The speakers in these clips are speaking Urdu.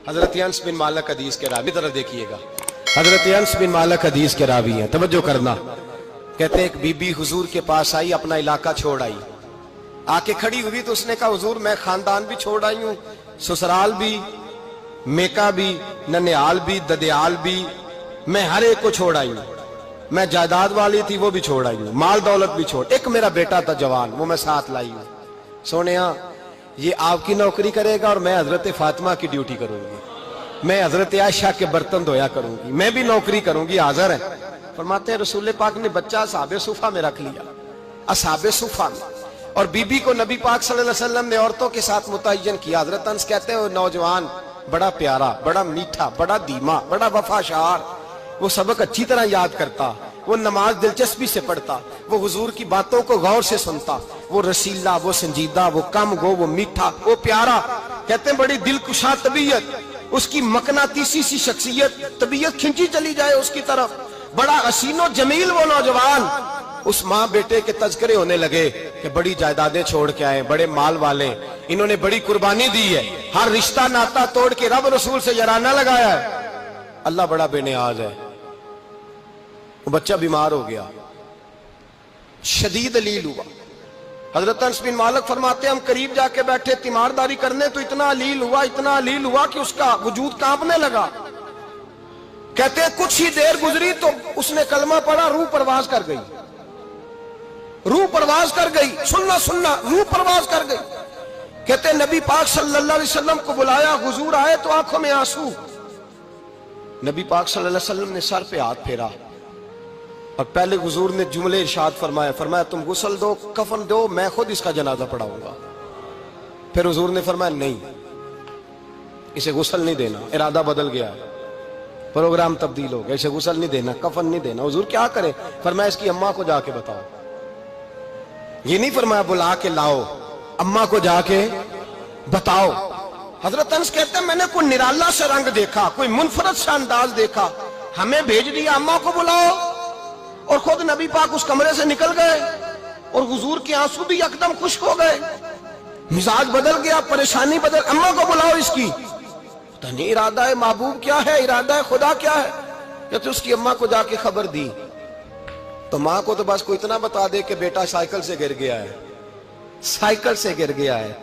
حضرت انس بن مالک حدیث کے راوی، طرف دیکھیے گا، حضرت انس بن مالک حدیث کے راوی ہیں، توجہ کرنا۔ کہتے ہیں ایک بی بی حضور کے پاس آئی، اپنا علاقہ چھوڑ آئی، آ کے کھڑی ہوئی تو اس نے کہا حضور میں خاندان بھی چھوڑ آئی ہوں، سسرال بھی، میکا بھی، ننیال بھی، ددیال بھی، میں ہر ایک کو چھوڑ آئی ہوں، میں جائیداد والی تھی وہ بھی چھوڑ آئی ہوں، مال دولت بھی چھوڑ، ایک میرا بیٹا تھا جوان وہ میں ساتھ لائی ہوں۔ سونیا یہ آپ کی نوکری کرے گا اور میں حضرت فاطمہ کی ڈیوٹی کروں گی، میں حضرت عائشہ کے برتن دھویا کروں گی، میں بھی نوکری کروں گی، حاضر ہے۔ فرماتے ہیں رسول پاک نے بچہ اصحاب صفہ میں رکھ لیا، اصحاب صفہ میں، اور بی بی کو نبی پاک صلی اللہ علیہ وسلم نے عورتوں کے ساتھ متعین کیا۔ حضرت انس کہتے ہیں وہ نوجوان بڑا پیارا، بڑا میٹھا، بڑا دھیما، بڑا وفاشار، وہ سبق اچھی طرح یاد کرتا، وہ نماز دلچسپی سے پڑھتا، وہ حضور کی باتوں کو غور سے سنتا، وہ رسیلا، وہ سنجیدہ، وہ کم گو، وہ میٹھا، وہ پیارا۔ کہتے ہیں بڑی دلکشا طبیعت، اس کی مقناطیسی سی شخصیت، طبیعت کھنچی چلی جائے اس کی طرف، بڑا حسین و جمیل وہ نوجوان۔ اس ماں بیٹے کے تذکرے ہونے لگے کہ بڑی جائیدادیں چھوڑ کے آئے، بڑے مال والے، انہوں نے بڑی قربانی دی ہے، ہر رشتہ ناتا توڑ کے رب رسول سے یارانہ لگایا ہے، اللہ بڑا بے نیاز ہے۔ وہ بچہ بیمار ہو گیا، شدید علیل ہوا۔ حضرت انس بن مالک فرماتے ہیں ہم قریب جا کے بیٹھے تیمارداری کرنے تو اتنا علیل ہوا کہ اس کا وجود کانپنے لگا۔ کہتے ہیں کچھ ہی دیر گزری تو اس نے کلمہ پڑھا، روح پرواز کر گئی، روح پرواز کر گئی، سننا روح پرواز کر گئی۔ کہتے ہیں نبی پاک صلی اللہ علیہ وسلم کو بلایا، حضور آئے تو آنکھوں میں آنسو۔ نبی پاک صلی اللہ علیہ وسلم نے سر پہ ہاتھ پھیرا اور پہلے حضور نے جملے ارشاد فرمایا تم غسل دو، کفن دو، میں خود اس کا جنازہ پڑھاؤں گا۔ پھر حضور نے فرمایا نہیں، اسے غسل نہیں دینا، ارادہ بدل گیا ہے، پروگرام تبدیل ہو گیا، اسے غسل نہیں دینا، کفن نہیں دینا۔ حضور کیا کرے؟ فرمایا اس کی اماں کو جا کے بتاؤ۔ یہ نہیں فرمایا بلا کے لاؤ، اماں کو جا کے بتاؤ۔ حضرت انس کہتے ہیں میں نے کوئی نرالا سے رنگ دیکھا، کوئی منفرد سا انداز دیکھا، ہمیں بھیج دیا اماں کو بلاؤ، اور خود نبی پاک اس کمرے سے نکل گئے اور حضور کے آنسو بھی یکدم خشک ہو گئے، مزاج بدل گیا، پریشانی بدل، اماں کو بلاؤ اس کی۔ پتہ نہیں ارادہ ہے محبوب کیا ہے، ارادہ ہے خدا کیا ہے۔ کہتے اس کی اماں کو جا کے خبر دی تو ماں کو تو بس کوئی اتنا بتا دے کہ بیٹا سائیکل سے گر گیا ہے، سائیکل سے گر گیا ہے۔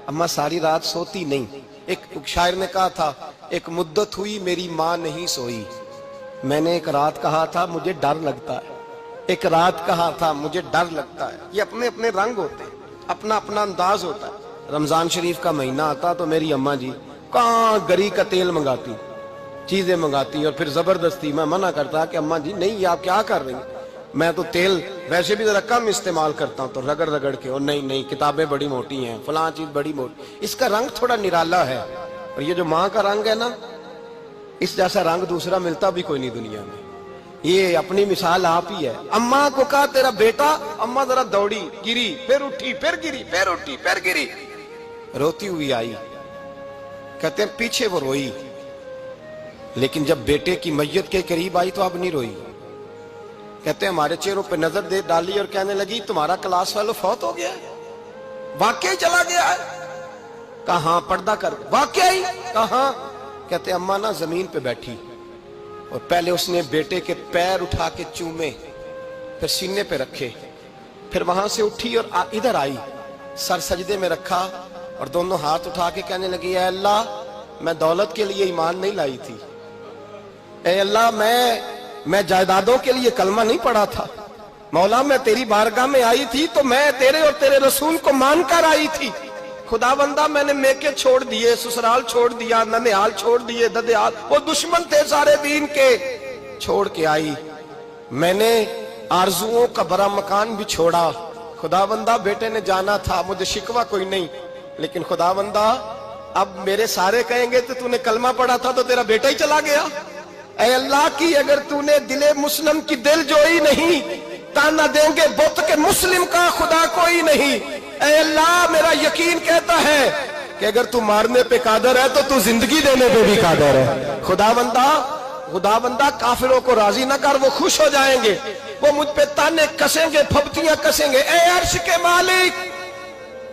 اماں ساری رات سوتی نہیں۔ ایک شاعر نے کہا تھا ایک مدت ہوئی میری ماں نہیں سوئی، میں نے ایک رات کہا تھا مجھے ڈر لگتا ہے، ایک رات کہا تھا مجھے ڈر لگتا ہے۔ یہ اپنے اپنے رنگ ہوتے ہیں، اپنا اپنا انداز ہوتا ہے۔ رمضان شریف کا مہینہ آتا تو میری اماں جی کہاں گری کا تیل منگاتی، چیزیں منگاتی، اور پھر زبردستی میں منع کرتا کہ اماں جی نہیں یہ آپ کیا کر رہی ہیں، میں تو تیل ویسے بھی ذرا کم استعمال کرتا ہوں، تو رگڑ رگڑ کے، اور نہیں کتابیں بڑی موٹی ہیں، فلاں چیز بڑی موٹی، اس کا رنگ تھوڑا نرالا ہے۔ اور یہ جو ماں کا رنگ ہے نا، اس جیسا رنگ دوسرا ملتا بھی کوئی نہیں دنیا میں۔ یہ اپنی مثال آپ ہی ہے۔ اماں کو کہا تیرا بیٹا، اماں ذرا دوڑی، گری، پھر اٹھی، پھر گری، پھر اٹھی، پھر گری، روتی ہوئی آئی۔ کہتے ہیں پیچھے وہ روئی، لیکن جب بیٹے کی میت کے قریب آئی تو اب نہیں روئی۔ کہتے ہیں ہمارے چہروں پہ نظر دے ڈالی اور کہنے لگی تمہارا کلاس فیلو فوت ہو گیا ہے، واقعی چلا گیا ہے؟ کہاں پردہ کر، واقعی کہاں؟ کہتے ہیں اماں نا زمین پہ بیٹھی اور پہلے اس نے بیٹے کے پیر اٹھا کے چومے، پھر سینے پہ رکھے، پھر وہاں سے اٹھی اور ادھر آئی، سر سجدے میں رکھا اور دونوں ہاتھ اٹھا کے کہنے لگی اے اللہ میں دولت کے لیے ایمان نہیں لائی تھی، اے اللہ میں جائیدادوں کے لیے کلمہ نہیں پڑھا تھا، مولا میں تیری بارگاہ میں آئی تھی تو میں تیرے اور تیرے رسول کو مان کر آئی تھی، خدا بندہ میں نے میکے چھوڑ دیے، سسرال چھوڑ دیا، ننیال چھوڑ دیے، ددیال، وہ دشمن تھے سارے دین کے، چھوڑ کے آئی، میں نے آرزوؤں کا بڑا مکان بھی چھوڑا، خدا بندہ بیٹے نے جانا تھا، مجھے شکوہ کوئی نہیں، لیکن خدا بندہ اب میرے سارے کہیں گے تو نے کلمہ پڑھا تھا تو تیرا بیٹا ہی چلا گیا، اے اللہ کی اگر تو نے دل مسلم کی دل جوئی نہیں، تانا دیں گے بت کے مسلم کا خدا کوئی نہیں، اے اللہ میرا یقین کہتا ہے کہ اگر تو مارنے پہ قادر ہے تو زندگی دینے پہ بھی قادر ہے، خدا بندہ کافروں کو راضی نہ کر، وہ خوش ہو جائیں گے، وہ مجھ پہ تانے کسیں گے، پھپتیاں کسیں گے، اے عرش کے مالک